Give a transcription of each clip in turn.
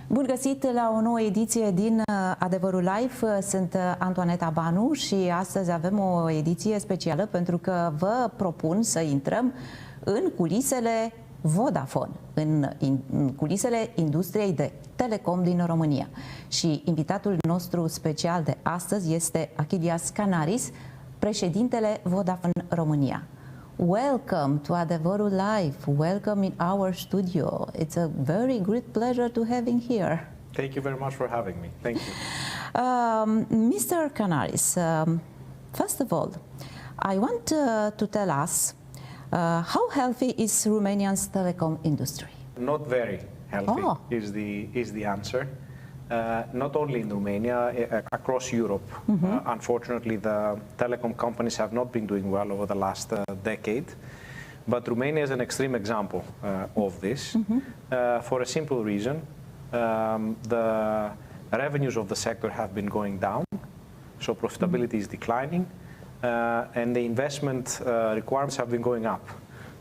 Bun găsit la o nouă ediție din Adevărul Live. Sunt Antoaneta Banu și astăzi avem o ediție specială pentru că vă propun să intrăm în culisele Vodafone, în culisele industriei de telecom din România. Și invitatul nostru special de astăzi este Achilleas Kanaris, președintele Vodafone România. Welcome to Adevărul Live. Welcome in our studio. It's a very great pleasure to having here. Thank you very much for having me. Thank you. Mr. Kanaris, first of all, I want to tell us how healthy is Romania's telecom industry? Not very healthy is the answer. Not only in Romania, across Europe. Unfortunately, the telecom companies have not been doing well over the last decade. But Romania is an extreme example of this for a simple reason. The revenues of the sector have been going down, so profitability is declining, and the investment requirements have been going up.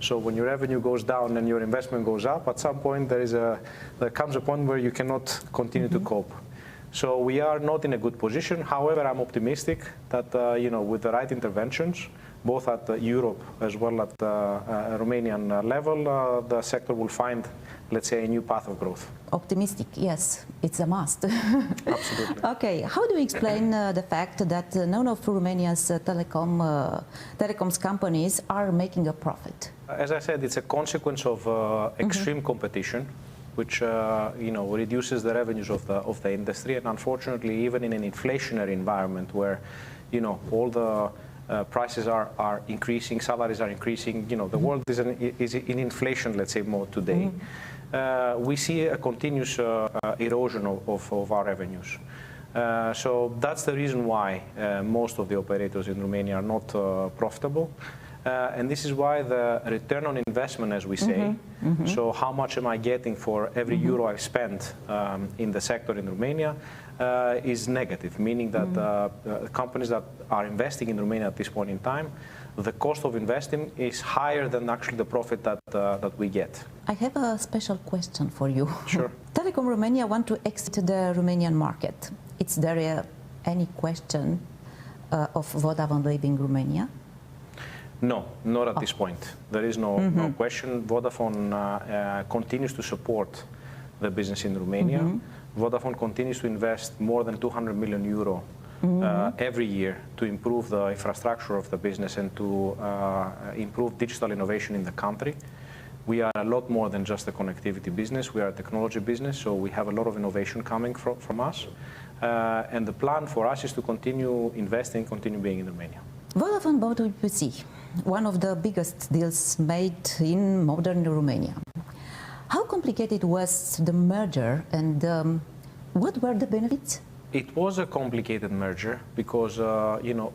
So when your revenue goes down and your investment goes up, at some point there comes a point where you cannot continue to cope. So we are not in a good position. However, I'm optimistic that with the right interventions, both at Europe as well at Romanian level, the sector will find, let's say, a new path of growth. Optimistic, yes, it's a must. Absolutely. Okay, how do you explain the fact that none of Romania's telecoms companies are making a profit? As I said, it's a consequence of extreme competition, which reduces the revenues of the industry, and unfortunately, even in an inflationary environment where all the prices are increasing, salaries are increasing. The world is in inflation, let's say, mode today. We see a continuous erosion of our revenues. So that's the reason why most of the operators in Romania are not profitable. And this is why the return on investment, as we say, so how much am I getting for every euro I spend in the sector in Romania, is negative, meaning that companies that are investing in Romania at this point in time, the cost of investing is higher than actually the profit that we get. I have a special question for you. Sure. Telecom Romania want to exit the Romanian market. Is there any question of Vodafone leaving Romania? No, not at this point. There is no question. Vodafone continues to support the business in Romania. Vodafone continues to invest more than 200 million euro every year to improve the infrastructure of the business and to improve digital innovation in the country. We are a lot more than just a connectivity business. We are a technology business, so we have a lot of innovation coming from us. And the plan for us is to continue investing, continue being in Romania. Vodafone bought UPC, one of the biggest deals made in modern Romania. How complicated was the merger, and what were the benefits? It was a complicated merger because,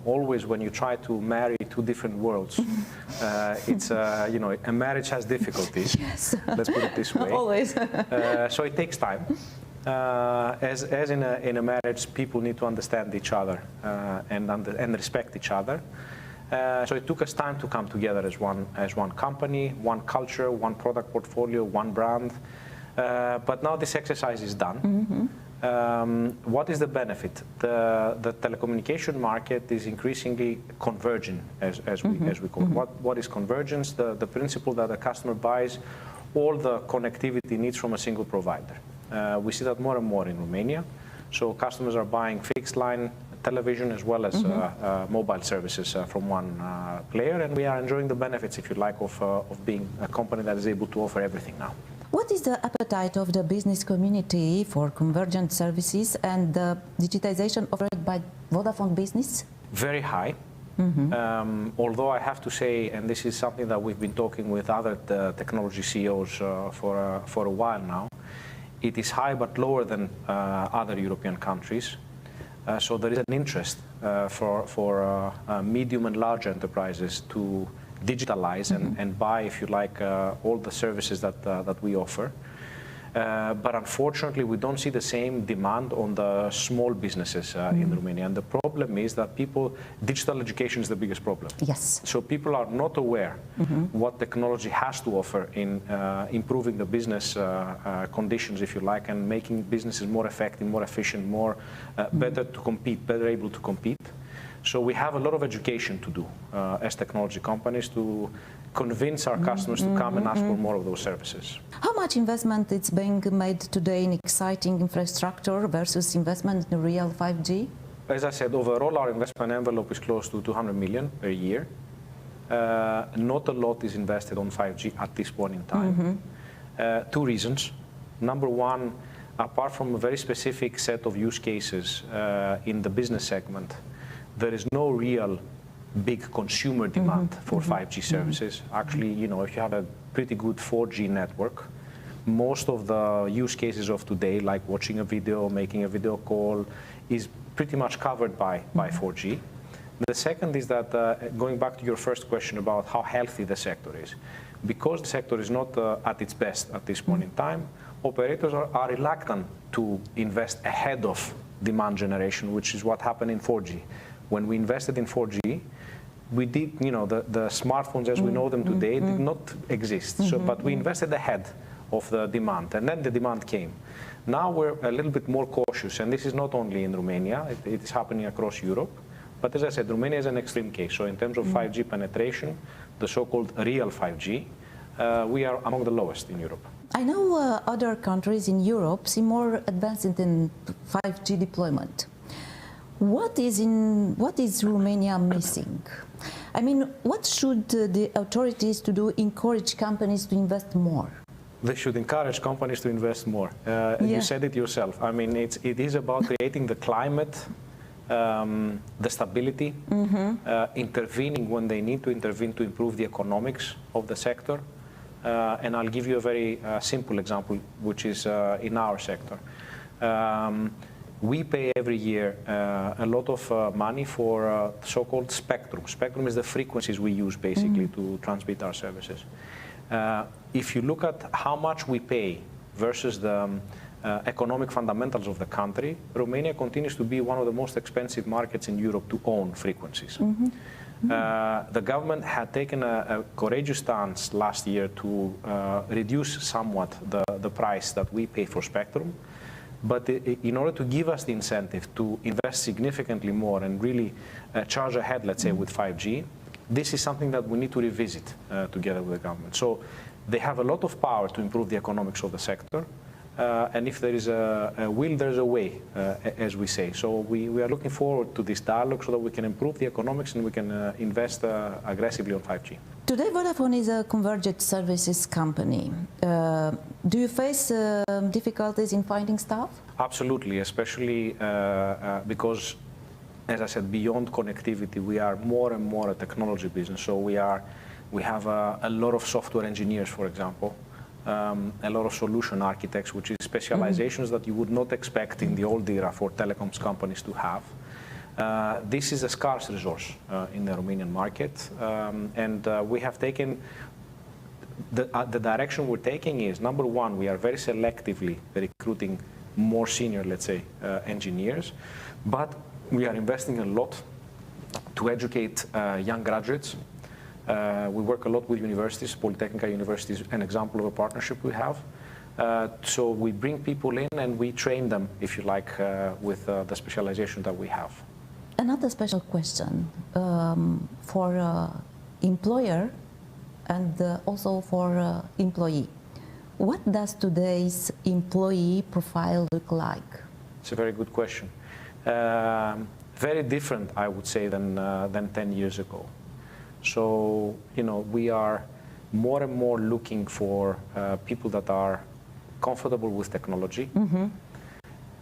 always when you try to marry two different worlds, it's, a marriage has difficulties. Yes. Let's put it this way. Always. So it takes time. As in a marriage, people need to understand each other and respect each other. So it took us time to come together as one company, one culture, one product portfolio, one brand. But now this exercise is done. What is the benefit? The telecommunication market is increasingly converging, as we call it. What is convergence? The principle that the customer buys all the connectivity needs from a single provider. We see that more and more in Romania. So customers are buying fixed line television as well as mobile services from one player, and we are enjoying the benefits, if you like, of being a company that is able to offer everything now. What is the appetite of the business community for convergent services and the digitization offered by Vodafone Business? Very high. Although I have to say, and this is something that we've been talking with other technology CEOs for a while now, it is high but lower than other European countries. So there is an interest for medium and large enterprises to digitalize and buy, if you like, all the services that we offer. But unfortunately, we don't see the same demand on the small businesses in Romania. And the problem is that digital education is the biggest problem. Yes. So people are not aware what technology has to offer in improving the business conditions, if you like, and making businesses more effective, more efficient, more better to compete, better able to compete. So we have a lot of education to do as technology companies to convince our customers to come and ask for more of those services. How much investment is being made today in exciting infrastructure versus investment in real 5G? As I said, overall our investment envelope is close to 200 million per year. Not a lot is invested on 5G at this point in time. Two reasons. Number one, apart from a very specific set of use cases in the business segment, there is no real big consumer demand for 5G services. Actually, you know, if you have a pretty good 4G network, most of the use cases of today, like watching a video, making a video call, is pretty much covered by 4G. The second is that, going back to your first question about how healthy the sector is, because the sector is not at its best at this point in time, operators are reluctant to invest ahead of demand generation, which is what happened in 4G. When we invested in 4G, we did, you know, the smartphones as we know them today did not exist. So, but we invested ahead of the demand, and then the demand came. Now we're a little bit more cautious, and this is not only in Romania, it is happening across Europe. But as I said, Romania is an extreme case. So in terms of 5G penetration, the so-called real 5G, we are among the lowest in Europe. I know other countries in Europe seem more advanced in 5G deployment. What is Romania missing? I mean, what should the authorities to do encourage companies to invest more? They should encourage companies to invest more. You said it yourself. I mean, it is about creating the climate, the stability, intervening when they need to intervene to improve the economics of the sector. And I'll give you a very simple example, which is in our sector. We pay every year a lot of money for so-called spectrum. Spectrum is the frequencies we use basically to transmit our services. If you look at how much we pay versus the economic fundamentals of the country, Romania continues to be one of the most expensive markets in Europe to own frequencies. The government had taken a courageous stance last year to reduce somewhat the price that we pay for spectrum. But in order to give us the incentive to invest significantly more and really charge ahead, let's say, with 5G, this is something that we need to revisit together with the government. So they have a lot of power to improve the economics of the sector. And if there is a will, there's a way, as we say. So we are looking forward to this dialogue so that we can improve the economics and we can invest aggressively on 5G. Today, Vodafone is a convergent services company. Do you face difficulties in finding staff? Absolutely, especially because, as I said, beyond connectivity, we are more and more a technology business. So we have a lot of software engineers, for example, a lot of solution architects, which is specializations that you would not expect in the old era for telecoms companies to have. This is a scarce resource in the Romanian market, and we have taken the direction we're taking is, number one, we are very selectively recruiting more senior, let's say, engineers, but we are investing a lot to educate young graduates. We work a lot with universities. Polytechnic University is an example of a partnership we have. So we bring people in and we train them, if you like, with the specialization that we have. Another special question for employer and also for employee. What does today's employee profile look like? It's a very good question. Very different, I would say, than 10 years ago. So, you know, we are more and more looking for people that are comfortable with technology.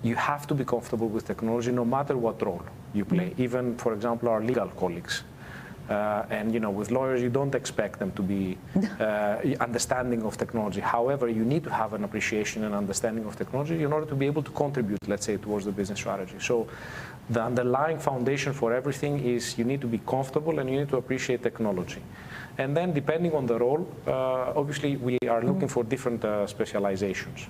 You have to be comfortable with technology no matter what role you play. Even, for example, our legal colleagues. And, you know, with lawyers, you don't expect them to be understanding of technology. However, you need to have an appreciation and understanding of technology in order to be able to contribute, let's say, towards the business strategy. So the underlying foundation for everything is you need to be comfortable and you need to appreciate technology. And then, depending on the role, obviously, we are looking for different specializations.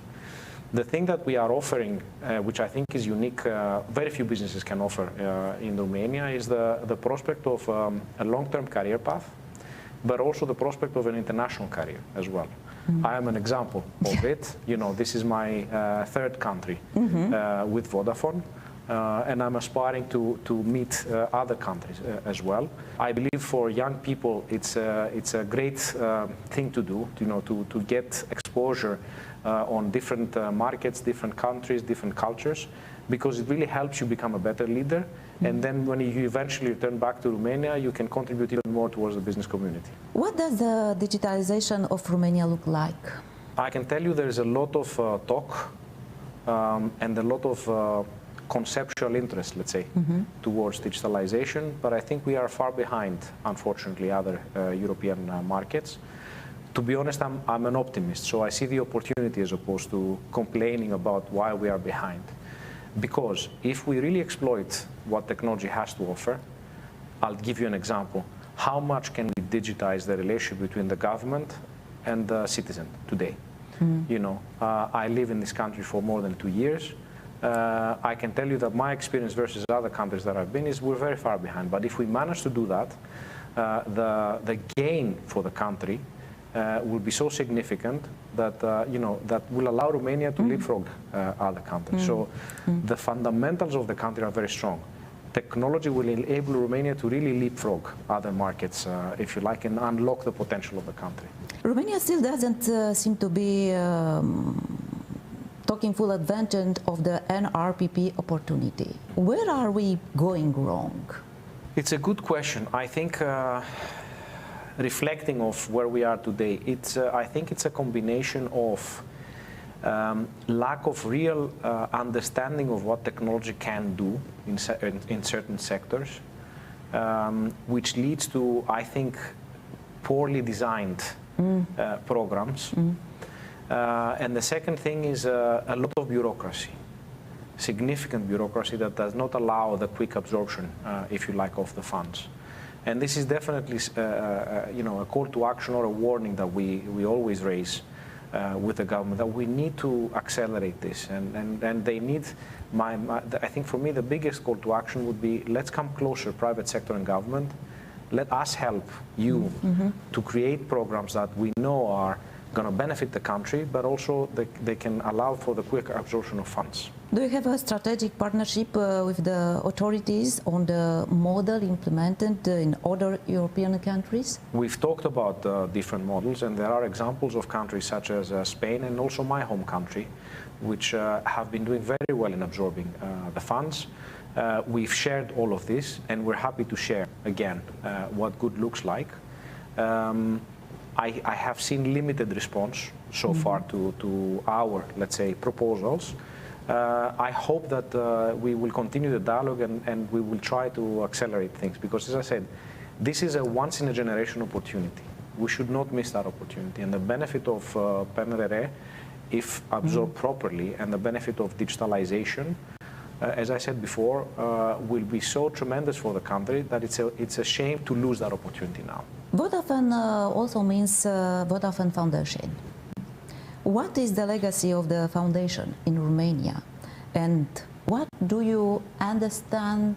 The thing that we are offering, which I think is unique, very few businesses can offer in Romania, is the prospect of a long-term career path, but also the prospect of an international career as well. I am an example of it. You know, this is my third country with Vodafone, and I'm aspiring to meet other countries as well. I believe for young people, it's a great thing to do. You know, to get exposure on different markets, different countries, different cultures, because it really helps you become a better leader. And then when you eventually return back to Romania, you can contribute even more towards the business community. What does the digitalization of Romania look like? I can tell you there is a lot of talk and a lot of conceptual interest, let's say, towards digitalization, but I think we are far behind, unfortunately, other European markets. To be honest, I'm an optimist, so I see the opportunity as opposed to complaining about why we are behind. Because if we really exploit what technology has to offer, I'll give you an example. How much can we digitize the relationship between the government and the citizen today? You know, I live in this country for more than 2 years. I can tell you that my experience versus other countries that I've been is we're very far behind. But if we manage to do that, the gain for the country will be so significant that you know, that will allow Romania to leapfrog other countries. So the fundamentals of the country are very strong. Technology will enable Romania to really leapfrog other markets, if you like, and unlock the potential of the country. Romania still doesn't seem to be taking full advantage of the NRPP opportunity. Where are we going wrong? It's a good question. I think reflecting of where we are today, I think it's a combination of lack of real understanding of what technology can do in certain sectors, which leads to, I think, poorly designed programs. And the second thing is a lot of bureaucracy, significant bureaucracy that does not allow the quick absorption, if you like, of the funds. And this is definitely, you know, a call to action or a warning that we always raise with the government, that we need to accelerate this. And they need, I think for me, the biggest call to action would be, let's come closer, private sector and government. Let us help you to create programs that we know are going to benefit the country, but also they can allow for the quick absorption of funds. Do you have a strategic partnership with the authorities on the model implemented in other European countries? We've talked about different models, and there are examples of countries such as Spain and also my home country, which have been doing very well in absorbing the funds. We've shared all of this, and we're happy to share again what good looks like. I have seen limited response so far to our, let's say, proposals. I hope that we will continue the dialogue and we will try to accelerate things, because, as I said, this is a once-in-a-generation opportunity. We should not miss that opportunity. And the benefit of PNRR, if absorbed properly, and the benefit of digitalization, as I said before, will be so tremendous for the country that it's a shame to lose that opportunity now. Vodafone also means Vodafone Foundation. What is the legacy of the foundation in Romania, and what do you understand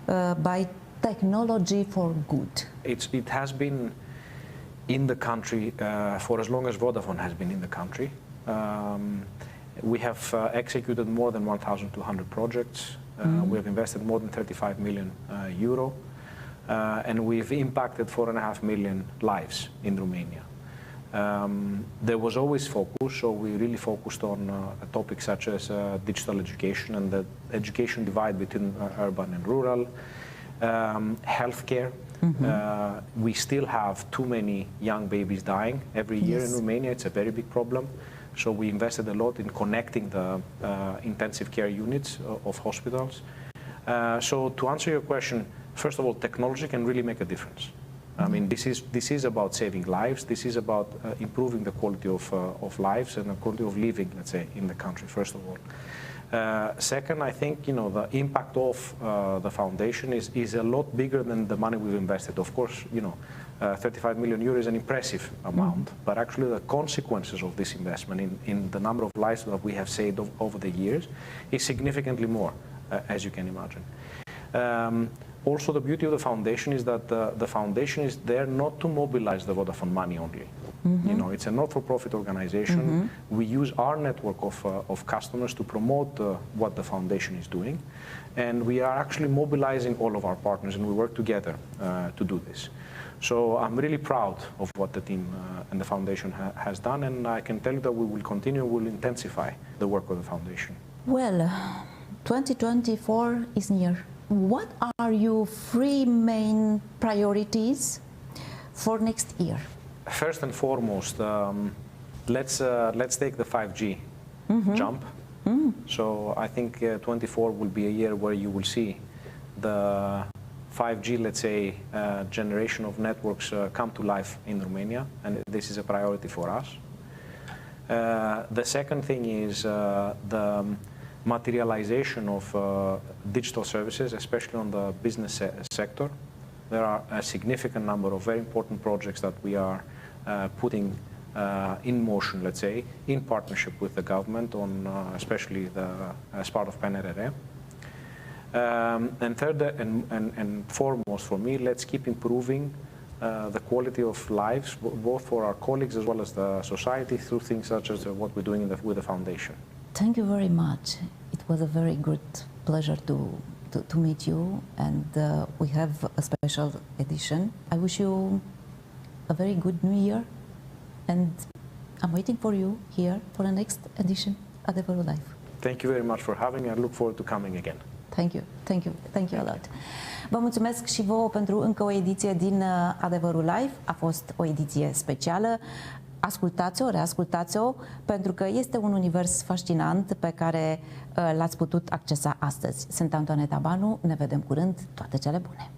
by technology for good? It has been in the country for as long as Vodafone has been in the country. We have executed more than 1,200 projects. We have invested more than 35 million euro, and we've impacted 4.5 million lives in Romania. There was always focus, so we really focused on topics such as digital education and the education divide between urban and rural, healthcare. We still have too many young babies dying every year in Romania. It's a very big problem. So we invested a lot in connecting the intensive care units of hospitals. So to answer your question, first of all, technology can really make a difference. I mean, this is about saving lives. This is about improving the quality of lives and the quality of living, let's say, in the country, first of all. Second, I think the impact of the foundation is a lot bigger than the money we've invested. Of course, 35 million euros is an impressive amount, but actually the consequences of this investment in the number of lives that we have saved over the years is significantly more, as you can imagine. Also, the beauty of the foundation is that the foundation is there not to mobilize the Vodafone money only. It's a not-for-profit organization. We use our network of customers to promote what the foundation is doing, and we are actually mobilizing all of our partners, and we work together to do this. So I'm really proud of what the team and the foundation has done, and I can tell you that we will continue, we will intensify the work of the foundation. Well, 2024 is near. What are your three main priorities for next year? First and foremost, let's take the 5G jump. So I think 24 will be a year where you will see the 5G, let's say, generation of networks come to life in Romania, and this is a priority for us. The second thing is the materialization of digital services, especially on the business sector. There are a significant number of very important projects that we are putting in motion, let's say, in partnership with the government, on especially as part of PNRR. And third and foremost for me, let's keep improving the quality of lives, both for our colleagues as well as the society, through things such as what we're doing with the foundation. Thank you very much. It was a very good pleasure to meet you, and we have a special edition. I wish you a very good new year, and I'm waiting for you here for the next edition of Adevărul Live. Thank you very much for having me. I look forward to coming again. Thank you. Thank you. Thank you a lot. Vă mulțumesc și vouă pentru încă o ediție din Adevărul Live. A fost o ediție specială. Ascultați-o, reascultați-o, pentru că este un univers fascinant pe care l-ați putut accesa astăzi. Sunt Antoaneta Banu, ne vedem curând, toate cele bune!